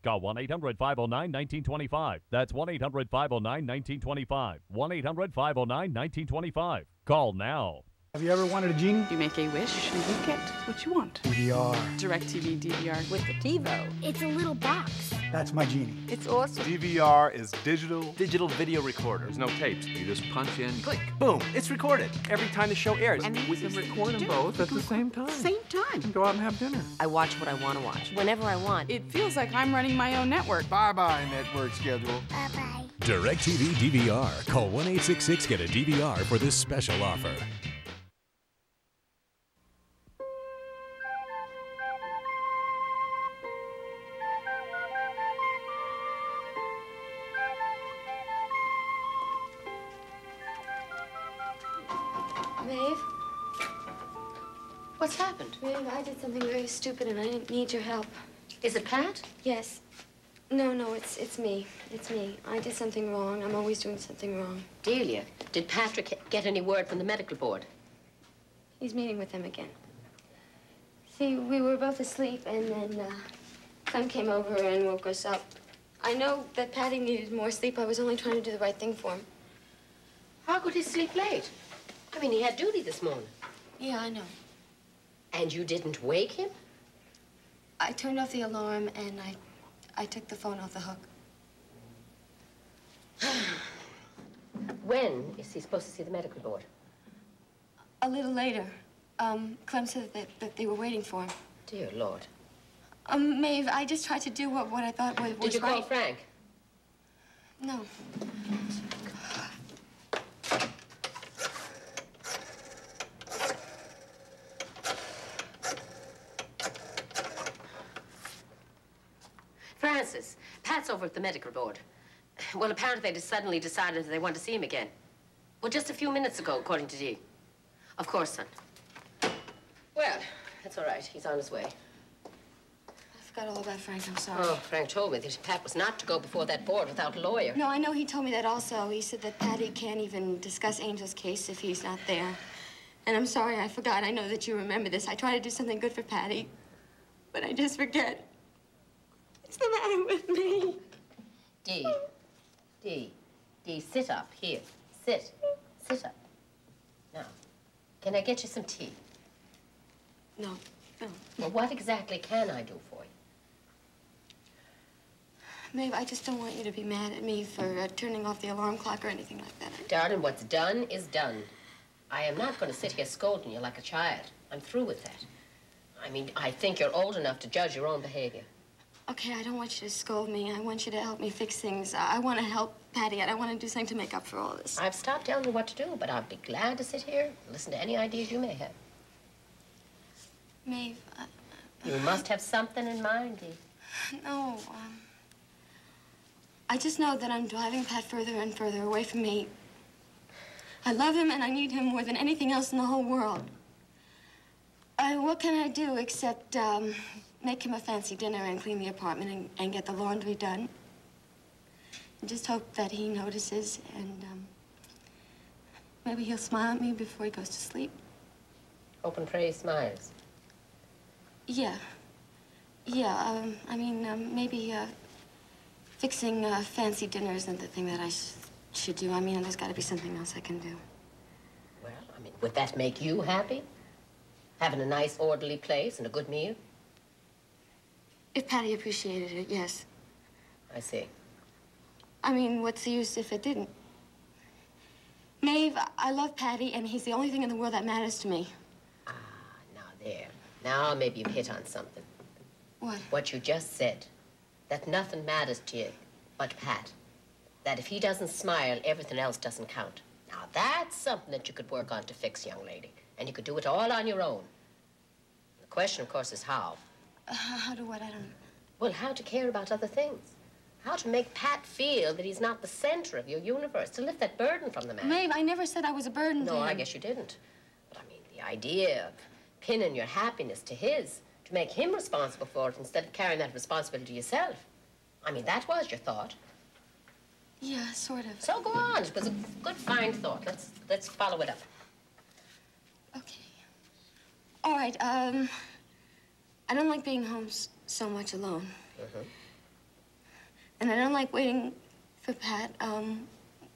Speaker 1: Call 1-800-509-1925. That's 1-800-509-1925. 1-800-509-1925. Call now.
Speaker 2: Have you ever wanted a genie?
Speaker 5: You make a wish and you get what you want.
Speaker 2: DVR.
Speaker 5: DirecTV DVR with the TiVo.
Speaker 11: It's a little box.
Speaker 2: That's my genie.
Speaker 5: It's awesome.
Speaker 13: DVR is digital video recorder. There's no tapes. You just punch in, click, boom, it's recorded every time the show airs.
Speaker 5: And
Speaker 13: we can record them both at the same time.
Speaker 5: Same time.
Speaker 13: We can go out and have dinner.
Speaker 7: I watch what I want to watch, whenever I want.
Speaker 5: It feels like I'm running my own network.
Speaker 13: Bye-bye, network schedule.
Speaker 11: Bye-bye.
Speaker 14: DirecTV DVR. Call 1-866-GET-A-DVR for this special offer.
Speaker 6: Maeve?
Speaker 20: What's happened?
Speaker 6: Maeve, I did something very stupid and I need your help.
Speaker 20: Is it Pat?
Speaker 6: Yes. No, it's me. It's me. I did something wrong. I'm always doing something wrong.
Speaker 20: Delia, did Patrick get any word from the medical board?
Speaker 6: He's meeting with them again. See, we were both asleep and then Clem came over and woke us up. I know that Patty needed more sleep. I was only trying to do the right thing for him.
Speaker 20: How could he sleep late? I mean, he had duty this morning.
Speaker 6: Yeah, I know.
Speaker 20: And you didn't wake him?
Speaker 6: I turned off the alarm and I took the phone off the hook.
Speaker 20: When is he supposed to see the medical board?
Speaker 6: A little later. Clem said that they were waiting for him.
Speaker 20: Dear Lord.
Speaker 6: Maeve, I just tried to do what I thought was right.
Speaker 20: Did you call Frank?
Speaker 6: No.
Speaker 20: Francis, Pat's over at the medical board. Well, apparently they suddenly decided that they want to see him again. Well, just a few minutes ago, according to Dee. Of course, son. Well, that's all right. He's on his way.
Speaker 6: I forgot all about Frank. I'm sorry.
Speaker 20: Oh, Frank told me that Pat was not to go before that board without a lawyer.
Speaker 6: No, I know he told me that also. He said that Patty can't even discuss Angel's case if he's not there. And I'm sorry, I forgot. I know that you remember this. I try to do something good for Patty, but I just forget. What's the matter with me?
Speaker 20: Dee, sit up. Here, sit up. Now, can I get you some tea?
Speaker 6: No.
Speaker 20: Well, what exactly can I do for you?
Speaker 6: Maeve, I just don't want you to be mad at me for turning off the alarm clock or anything like that.
Speaker 20: Darling, what's done is done. I am not going to sit here scolding you like a child. I'm through with that. I mean, I think you're old enough to judge your own behavior.
Speaker 6: Okay, I don't want you to scold me. I want you to help me fix things. I want to help Patty, and I want to do something to make up for all this.
Speaker 20: I've stopped telling you what to do, but I'll be glad to sit here and listen to any ideas you may have.
Speaker 6: Maeve,
Speaker 20: You must have something in mind, Dee.
Speaker 6: No, I just know that I'm driving Pat further and further away from me. I love him, and I need him more than anything else in the whole world. What can I do except make him a fancy dinner and clean the apartment and get the laundry done? Just hope that he notices and maybe he'll smile at me before he goes to sleep.
Speaker 20: Hope and pray he smiles.
Speaker 6: Yeah. I mean, maybe fixing fancy dinner isn't the thing that I should do. I mean, there's got to be something else I can do.
Speaker 20: Well, I mean, would that make you happy? Having a nice, orderly place and a good meal?
Speaker 6: If Patty appreciated it, yes.
Speaker 20: I see.
Speaker 6: I mean, what's the use if it didn't? Maeve, I love Patty, and he's the only thing in the world that matters to me.
Speaker 20: Ah, now there. Now maybe you've hit on something.
Speaker 6: What?
Speaker 20: What you just said. That nothing matters to you but Pat. That if he doesn't smile, everything else doesn't count. Now, that's something that you could work on to fix, young lady. And you could do it all on your own. The question, of course, is how.
Speaker 6: How do what? I don't...
Speaker 20: Well, how to care about other things. How to make Pat feel that he's not the center of your universe, to lift that burden from the man.
Speaker 6: Maeve, I never said I was a burden to
Speaker 20: No,
Speaker 6: him.
Speaker 20: I guess you didn't. But I mean, the idea of pinning your happiness to his, to make him responsible for it instead of carrying that responsibility yourself. I mean, that was your thought.
Speaker 6: Yeah, sort of.
Speaker 20: So go on. It was a good, fine thought. Let's follow it up.
Speaker 6: Okay. All right, I don't like being home so much alone. And I don't like waiting for Pat,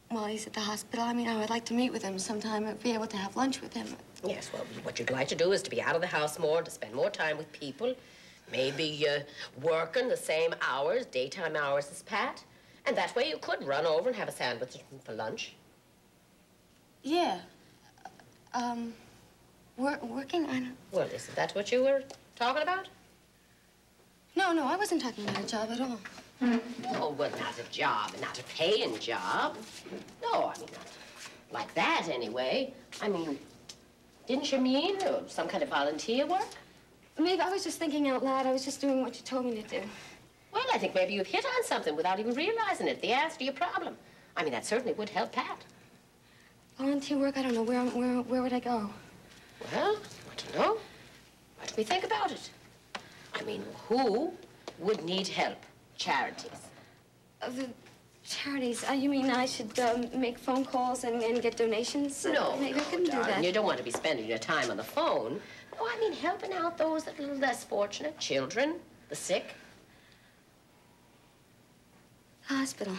Speaker 6: while he's at the hospital. I mean, I would like to meet with him sometime and be able to have lunch with him.
Speaker 20: Yes, well, what you'd like to do is to be out of the house more, to spend more time with people, maybe working the same hours, daytime hours as Pat. And that way you could run over and have a sandwich for lunch.
Speaker 6: Yeah. Working? I don't...
Speaker 20: Well, isn't that what you were talking about?
Speaker 6: No, I wasn't talking about a job at all.
Speaker 20: Oh, well, not a job, not a paying job. No, I mean, not like that, anyway. I mean, didn't you mean some kind of volunteer work?
Speaker 6: Maybe I was just thinking out loud. I was just doing what you told me to do.
Speaker 20: Well, I think maybe you've hit on something without even realizing it, the answer to your problem. I mean, that certainly would help Pat.
Speaker 6: Volunteer work? I don't know. Where would I go?
Speaker 20: Well, I don't know. Why don't we think about it? I mean, who would need help? Charities.
Speaker 6: The charities? You mean I should make phone calls and get donations?
Speaker 20: No,
Speaker 6: Maybe I couldn't do
Speaker 20: darling,
Speaker 6: that.
Speaker 20: you don't want to be spending your time on the phone. No, I mean helping out those that are a little less fortunate, children, the sick.
Speaker 6: Hospital.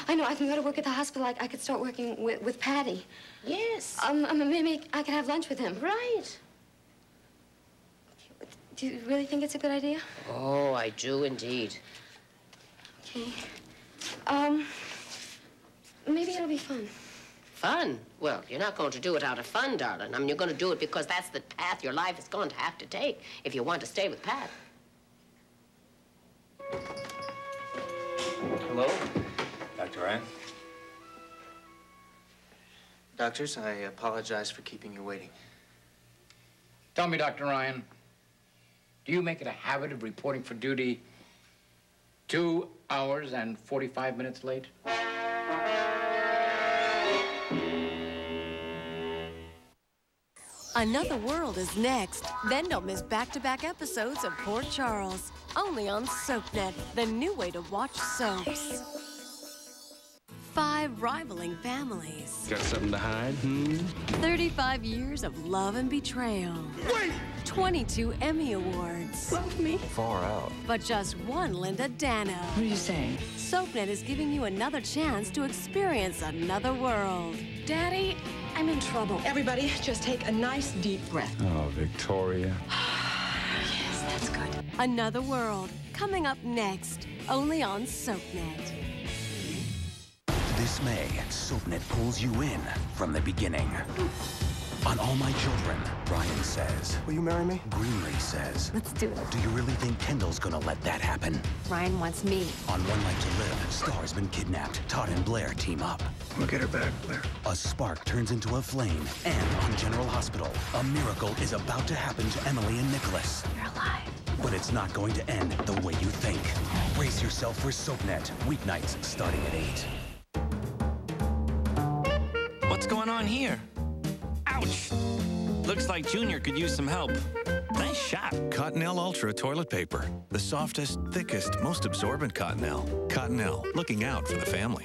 Speaker 6: I know. I can go to work at the hospital. I could start working with Patty.
Speaker 20: Yes.
Speaker 6: Maybe I could have lunch with him.
Speaker 20: Right.
Speaker 6: Do you really think it's a good idea?
Speaker 20: Oh, I do indeed.
Speaker 6: Okay. Maybe it'll be fun.
Speaker 20: Fun? Well, you're not going to do it out of fun, darling. I mean, you're going to do it because that's the path your life is going to have to take if you want to stay with Pat.
Speaker 11: Hello? Dr. Ryan? Doctors, I apologize for keeping you waiting.
Speaker 12: Tell me, Dr. Ryan, do you make it a habit of reporting for duty 2 hours and 45 minutes late?
Speaker 4: Another World is next. Then don't miss back-to-back episodes of Port Charles. Only on SoapNet, the new way to watch soaps. 5 rivaling families.
Speaker 15: Got something to hide?
Speaker 4: 35 years of love and betrayal.
Speaker 15: Wait!
Speaker 4: 22 Emmy Awards.
Speaker 15: Love me? Far out.
Speaker 4: But just one Linda Dano.
Speaker 15: What are you saying?
Speaker 4: SoapNet is giving you another chance to experience another world.
Speaker 16: Daddy, I'm in trouble. Everybody, just take a nice deep breath.
Speaker 15: Oh, Victoria.
Speaker 16: Yes, that's good.
Speaker 4: Another World, coming up next, only on SoapNet.
Speaker 18: This May, SoapNet pulls you in from the beginning. On All My Children, Brian says...
Speaker 19: Will you marry me?
Speaker 18: Greenlee says...
Speaker 4: Let's do it.
Speaker 18: Do you really think Kendall's gonna let that happen?
Speaker 4: Ryan wants me.
Speaker 18: On One Life to Live, Star's been kidnapped. Todd and Blair team up.
Speaker 19: We'll get her back, Blair.
Speaker 18: A spark turns into a flame. And on General Hospital, a miracle is about to happen to Emily and Nicholas.
Speaker 4: You're alive.
Speaker 18: But it's not going to end the way you think. Brace yourself for SoapNet, weeknights starting at 8.
Speaker 26: What's going on here? Ouch! Looks like Junior could use some help. Nice shot.
Speaker 27: Cottonelle Ultra toilet paper. The softest, thickest, most absorbent Cottonelle. Cottonelle, looking out for the family.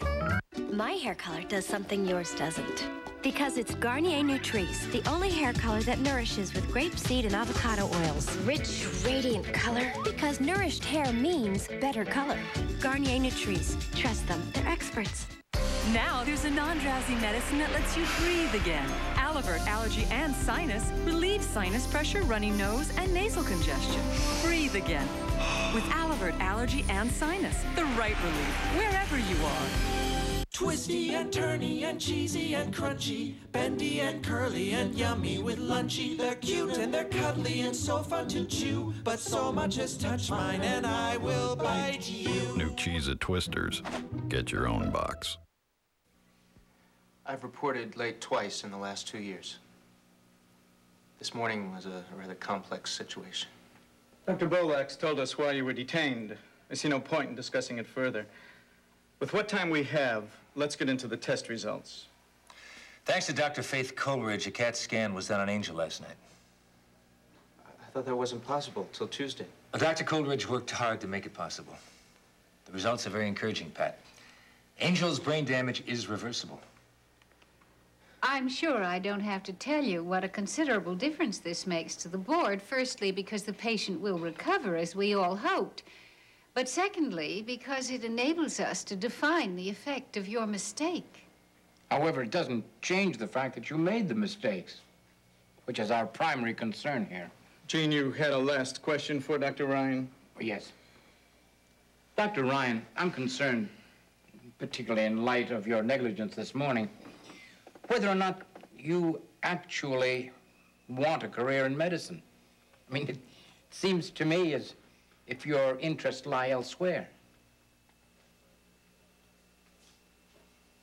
Speaker 29: My hair color does something yours doesn't. Because it's Garnier Nutrice, the only hair color that nourishes with grapeseed and avocado oils. Rich, radiant color. Because nourished hair means better color. Garnier Nutrice. Trust them. They're experts.
Speaker 30: Now there's a non-drowsy medicine that lets you breathe again. Alivert Allergy and Sinus relieves sinus pressure, runny nose, and nasal congestion. Breathe again with Alivert Allergy and Sinus. The right relief, wherever you are.
Speaker 31: Twisty and turny and cheesy and crunchy, bendy and curly and yummy with lunchy. They're cute and they're cuddly and so fun to chew, but so much has touched mine and I will bite you.
Speaker 32: New Cheez-It Twisters. Get your own box.
Speaker 11: I've reported late twice in the last 2 years. This morning was a rather complex situation.
Speaker 2: Dr. Bolax told us why you were detained. I see no point in discussing it further. With what time we have, let's get into the test results.
Speaker 3: Thanks to Dr. Faith Coleridge, a CAT scan was done on Angel last night.
Speaker 11: I thought that wasn't possible till Tuesday.
Speaker 3: Well, Dr. Coleridge worked hard to make it possible. The results are very encouraging, Pat. Angel's brain damage is reversible.
Speaker 8: I'm sure I don't have to tell you what a considerable difference this makes to the board. Firstly, because the patient will recover, as we all hoped. But secondly, because it enables us to define the effect of your mistake.
Speaker 12: However, it doesn't change the fact that you made the mistakes, which is our primary concern here.
Speaker 2: Gene, you had a last question for Dr. Ryan?
Speaker 12: Yes. Dr. Ryan, I'm concerned, particularly in light of your negligence this morning, whether or not you actually want a career in medicine. I mean, it seems to me as if your interests lie elsewhere.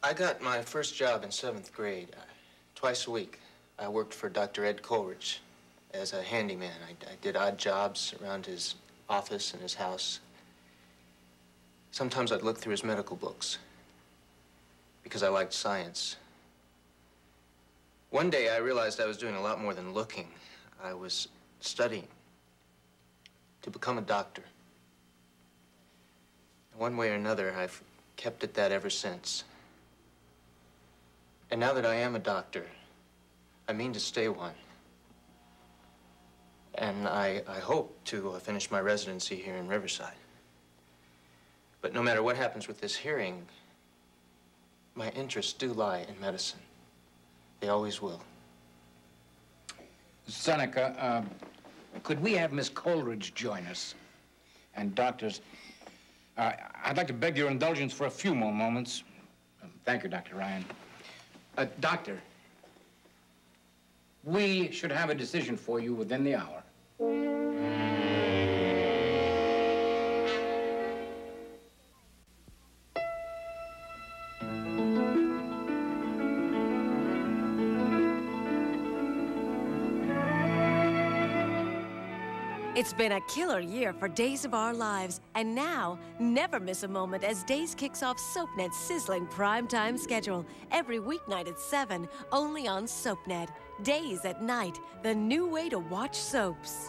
Speaker 11: I got my first job in 7th grade. Twice a week, I worked for Dr. Ed Coleridge as a handyman. I did odd jobs around his office and his house. Sometimes I'd look through his medical books because I liked science. One day I realized I was doing a lot more than looking. I was studying to become a doctor. One way or another, I've kept at that ever since. And now that I am a doctor, I mean to stay one. And I hope to finish my residency here in Riverside. But no matter what happens with this hearing, my interests do lie in medicine. They always will.
Speaker 12: Seneca, could we have Miss Coleridge join us? And doctors, I'd like to beg your indulgence for a few more moments. Thank you, Dr. Ryan. Doctor, we should have a decision for you within the hour.
Speaker 4: It's been a killer year for Days of Our Lives, and now, never miss a moment as Days kicks off SoapNet's sizzling primetime schedule every weeknight at 7, only on SoapNet. Days at night, the new way to watch soaps.